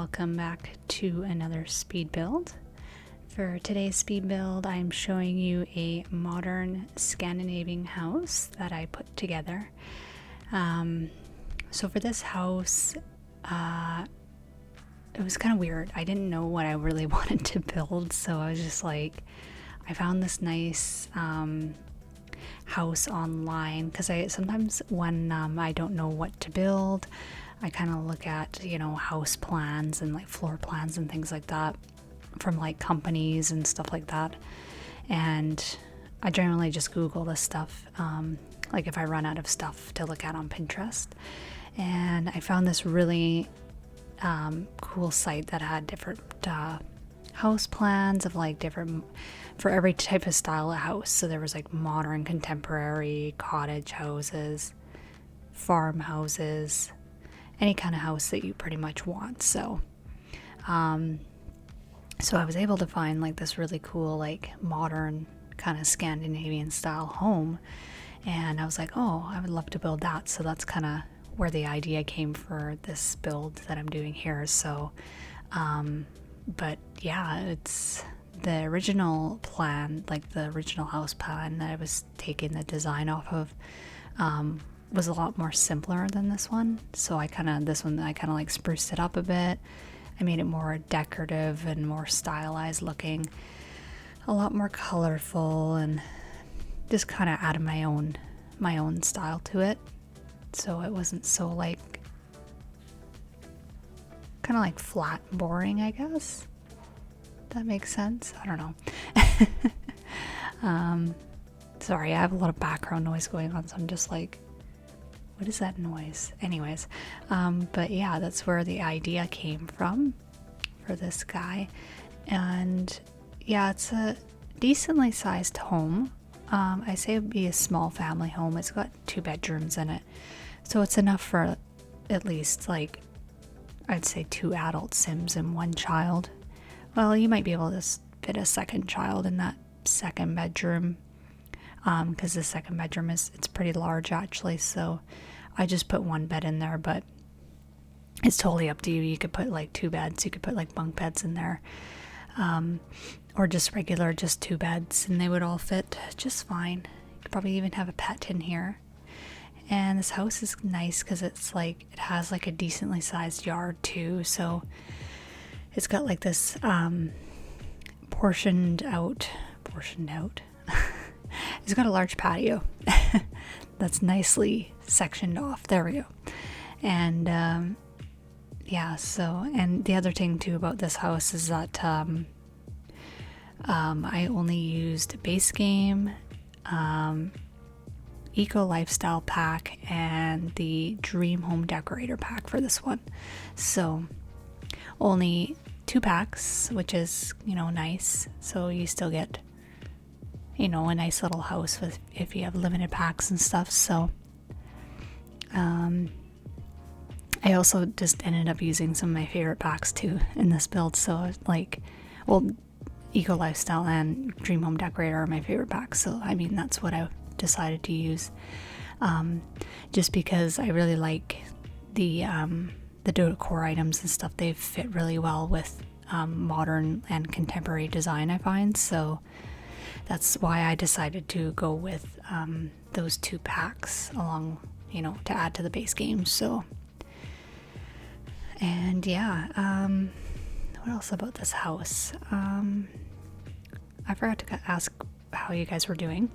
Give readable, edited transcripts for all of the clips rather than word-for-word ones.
welcome back to another speed build. For today's speed build, I'm showing you a modern Scandinavian house that I put together. So for this house, it was kind of weird. I didn't know what I really wanted to build, so I was just like, I found this nice house online, because sometimes when I don't know what to build, I kind of look at, house plans and like floor plans and things like that from like companies and stuff like that. And I generally just Google this stuff, like if I run out of stuff to look at on Pinterest. And I found this really cool site that had different house plans of like different, for every type of style of house. So there was like modern, contemporary, cottage houses, farmhouses, any kind of house that you pretty much want. So I was able to find like this really cool, like modern kind of Scandinavian style home, and I was like, oh, I would love to build that. So that's kind of where the idea came for this build that I'm doing here. So but yeah, it's the original plan, like the original house plan that I was taking the design off of, was a lot more simpler than this one. So I kind of like spruced it up a bit. I made it more decorative and more stylized looking, a lot more colorful, and just kind of added my own style to it. So it wasn't so like kind of like flat, boring, I guess. That makes sense. I don't know. Sorry, I have a lot of background noise going on, so I'm just like, what is that noise? Anyways, but yeah, that's where the idea came from for this guy. And yeah, it's a decently sized home. I say it would be a small family home. It's got 2 bedrooms in it, so it's enough for at least, like, I'd say 2 adult Sims and 1 child. Well, you might be able to fit a second child in that second bedroom, because the second bedroom it's pretty large actually. So I just put 1 bed in there, but it's totally up to you. You could put like 2 beds. You could put like bunk beds in there, or just 2 beds, and they would all fit just fine. You could probably even have a pet in here. And this house is nice because it's like, it has like a decently sized yard too. So it's got like this portioned out. It's got a large patio that's nicely sectioned off. There we go. And yeah, so, and the other thing too about this house is that I only used base game, Ecolifestyle pack, and the Dream Home Decorator pack for this one. So only 2 packs, which is, nice. So you still get, a nice little house with, if you have limited packs and stuff. So I also just ended up using some of my favorite packs too in this build. So like, well, Ecolifestyle and Dream Home Decorator are my favorite packs. So I mean, that's what I decided to use, just because I really like the decor items and stuff. They fit really well with modern and contemporary design, I find. So that's why I decided to go with those 2 packs along, to add to the base game. So, and yeah, what else about this house? I forgot to ask how you guys were doing.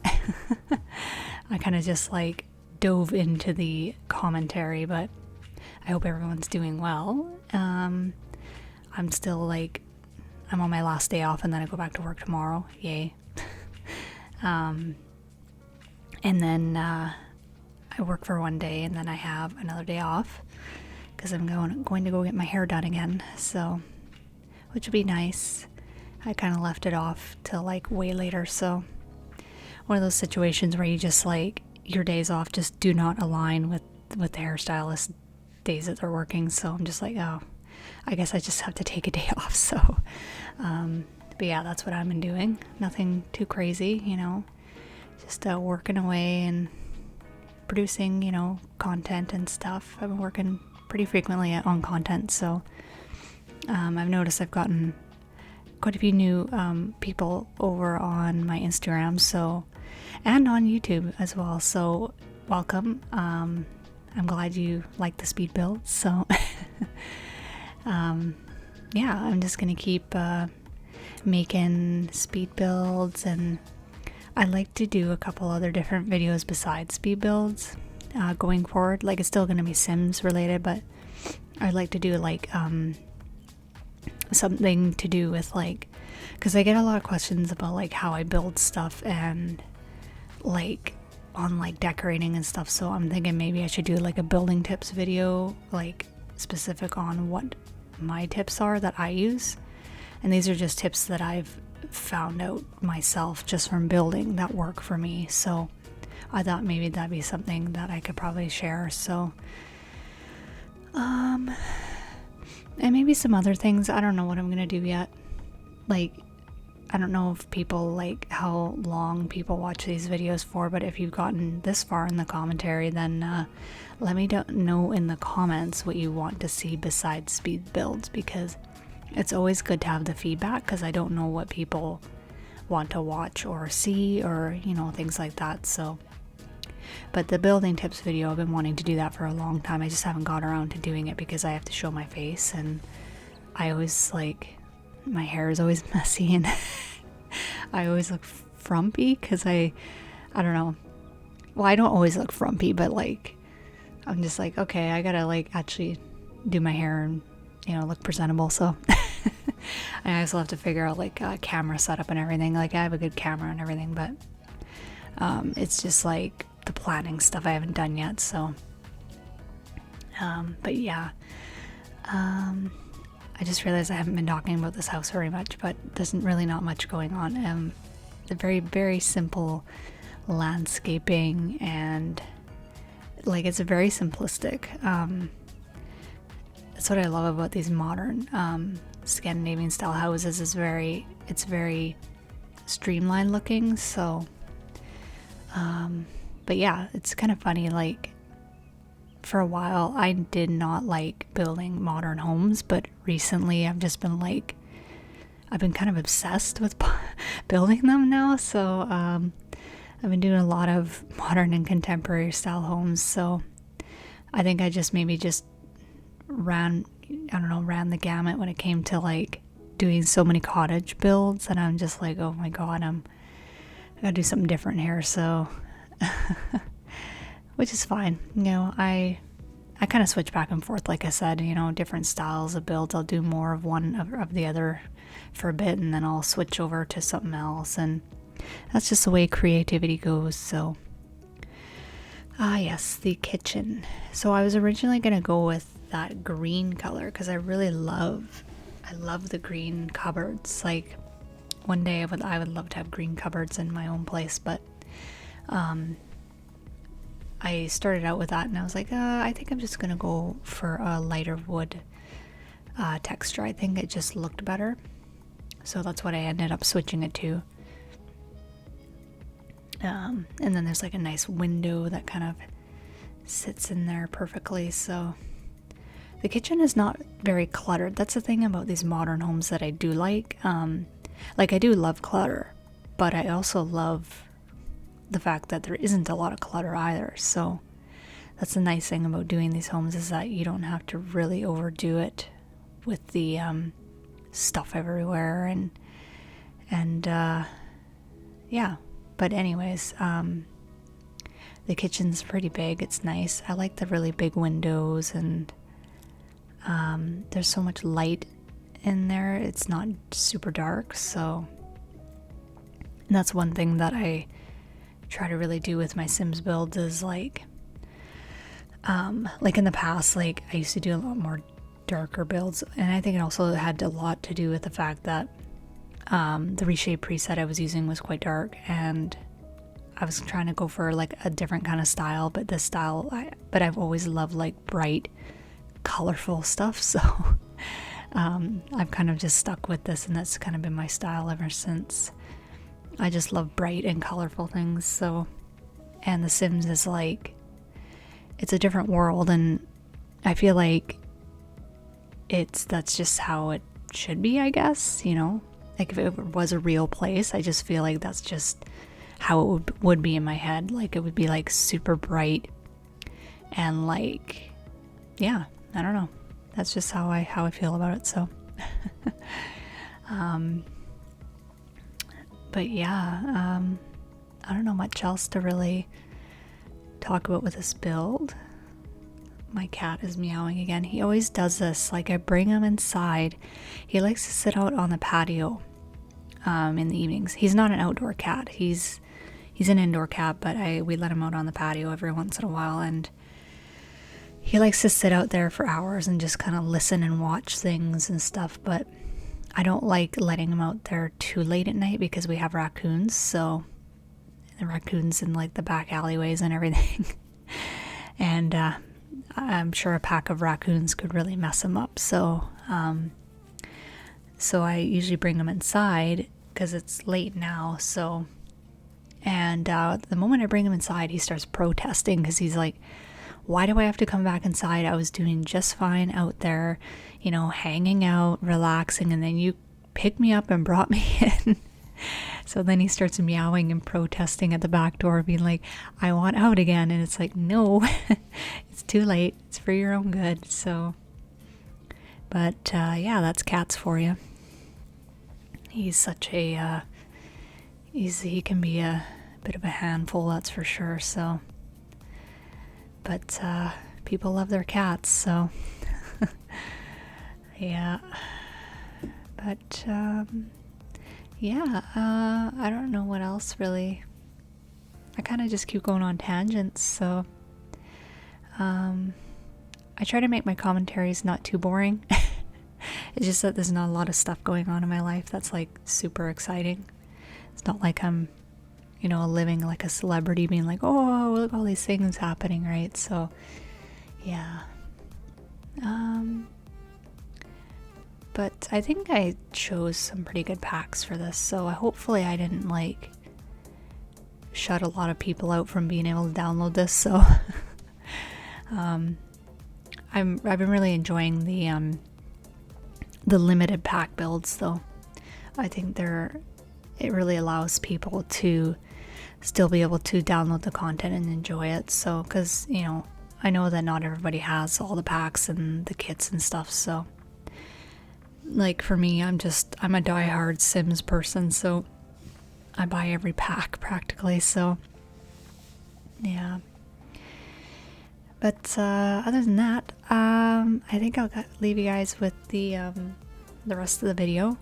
I kind of just like dove into the commentary, but I hope everyone's doing well. I'm still like, I'm on my last day off, and then I go back to work tomorrow. Yay. And then I work for 1 day, and then I have another day off because I'm going to go get my hair done again. So, which would be nice. I kind of left it off till like way later. So one of those situations where you just like, your days off just do not align with the hairstylist days that they're working. So I'm just like, oh, I guess I just have to take a day off. So but yeah, that's what I've been doing. Nothing too crazy, just working away and producing, content and stuff. I've been working pretty frequently on content, so I've noticed I've gotten quite a few new people over on my Instagram, so, and on YouTube as well, so welcome. I'm glad you like the speed builds, so yeah, I'm just gonna keep making speed builds, and I'd like to do a couple other different videos besides speed builds going forward. Like, it's still gonna be Sims related, but I'd like to do like something to do with, like, because I get a lot of questions about like how I build stuff and like on like decorating and stuff, so I'm thinking maybe I should do like a building tips video, like specific on what my tips are that I use. And these are just tips that I've found out myself just from building that work for me, so I thought maybe that'd be something that I could probably share. So and maybe some other things. I don't know what I'm gonna do yet. Like, I don't know if people like how long people watch these videos for, but if you've gotten this far in the commentary, then let me know in the comments what you want to see besides speed builds, because it's always good to have the feedback, because I don't know what people want to watch or see, or, you know, things like that. So, but the building tips video, I've been wanting to do that for a long time. I just haven't got around to doing it because I have to show my face, and I always like, my hair is always messy, and I always look frumpy because I don't know. Well, I don't always look frumpy, but like, I'm just like, okay, I gotta like actually do my hair and, you know, look presentable. So I also have to figure out like a camera setup and everything. Like, I have a good camera and everything, but it's just like the planning stuff I haven't done yet. So but yeah, I just realized I haven't been talking about this house very much, but there's really not much going on. The very, very simple landscaping, and like, it's a very simplistic. That's what I love about these modern Scandinavian style houses, is it's very streamlined looking. So but yeah, it's kind of funny, like, for a while I did not like building modern homes, but recently I've just been like, I've been kind of obsessed with building them now. So I've been doing a lot of modern and contemporary style homes. So I think I just maybe just ran the gamut when it came to like doing so many cottage builds, and I'm just like, oh my god, I gotta do something different here. So which is fine, you know. I kind of switch back and forth, like I said, you know, different styles of builds. I'll do more of one of the other for a bit, and then I'll switch over to something else, and that's just the way creativity goes. So yes, the kitchen. So I was originally gonna go with that green color because I love the green cupboards. Like, one day I would love to have green cupboards in my own place, but I started out with that, and I was like, I think I'm just gonna go for a lighter wood texture. I think it just looked better, so that's what I ended up switching it to. And then there's like a nice window that kind of sits in there perfectly. So the kitchen is not very cluttered. That's the thing about these modern homes that I do like. Like, I do love clutter, but I also love the fact that there isn't a lot of clutter either. So that's the nice thing about doing these homes, is that you don't have to really overdo it with the stuff everywhere, and yeah. But anyways, the kitchen's pretty big. It's nice. I like the really big windows, and there's so much light in there. It's not super dark. So, and that's one thing that I try to really do with my Sims builds, is like in the past, like, I used to do a lot more darker builds, and I think it also had a lot to do with the fact that the reshape preset I was using was quite dark, and I was trying to go for like a different kind of style, but this style, but I've always loved like bright, colorful stuff, so I've kind of just stuck with this, and that's kind of been my style ever since. I just love bright and colorful things. So, and The Sims is like, it's a different world, and I feel like that's just how it should be, I guess, you know? Like if it was a real place, I just feel like that's just how it would be in my head. Like it would be like super bright and like, yeah, I don't know. That's just how I feel about it. So, but yeah, I don't know much else to really talk about with this build. My cat is meowing again. He always does this. Like I bring him inside. He likes to sit out on the patio in the evenings. He's not an outdoor cat. He's an indoor cat, but we let him out on the patio every once in a while, and he likes to sit out there for hours and just kind of listen and watch things and stuff. But I don't like letting him out there too late at night because we have raccoons. So the raccoons in like the back alleyways and everything. And I'm sure a pack of raccoons could really mess him up. So so I usually bring him inside because it's late now. So, and the moment I bring him inside, he starts protesting because he's like, why do I have to come back inside? I was doing just fine out there, you know, hanging out, relaxing, and then you picked me up and brought me in. So then he starts meowing and protesting at the back door, being like, I want out again. And it's like, no, it's too late. It's for your own good. So, but yeah, that's cats for you. He's such a, he can be a bit of a handful, that's for sure. So, but people love their cats, so yeah. But yeah, I don't know what else really. I kind of just keep going on tangents, so I try to make my commentaries not too boring. It's just that there's not a lot of stuff going on in my life that's like super exciting. It's not like I'm, you know, living like a celebrity being like, oh, look, all these things happening, right? So yeah. But I think I chose some pretty good packs for this, so hopefully I didn't like shut a lot of people out from being able to download this. So I've been really enjoying the limited pack builds, though. I think it really allows people to still be able to download the content and enjoy it. So, because, you know, I know that not everybody has all the packs and the kits and stuff, so like for me, I'm a diehard Sims person, so I buy every pack practically. So yeah, but other than that, I think I'll leave you guys with the rest of the video.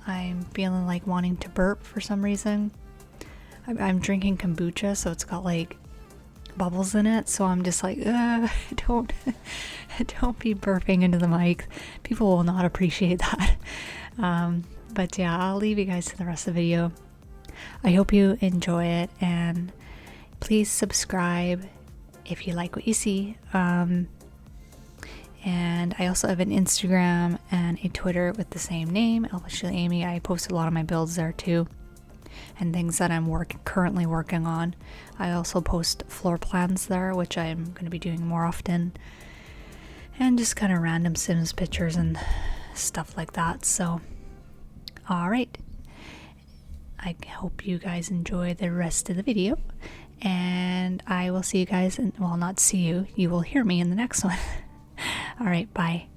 I'm feeling like wanting to burp for some reason. I'm drinking kombucha, so it's got like bubbles in it, so I'm just like, don't be burping into the mic. People will not appreciate that. But yeah, I'll leave you guys to the rest of the video. I hope you enjoy it, and please subscribe if you like what you see. And I also have an Instagram and a Twitter with the same name, ElfishlyAmie. I post a lot of my builds there too, and things that I'm currently working on. I also post floor plans there, which I'm going to be doing more often, and just kind of random Sims pictures and stuff like that. So, alright, I hope you guys enjoy the rest of the video, and I will see you guys, well, not see you, you will hear me in the next one. Alright, bye.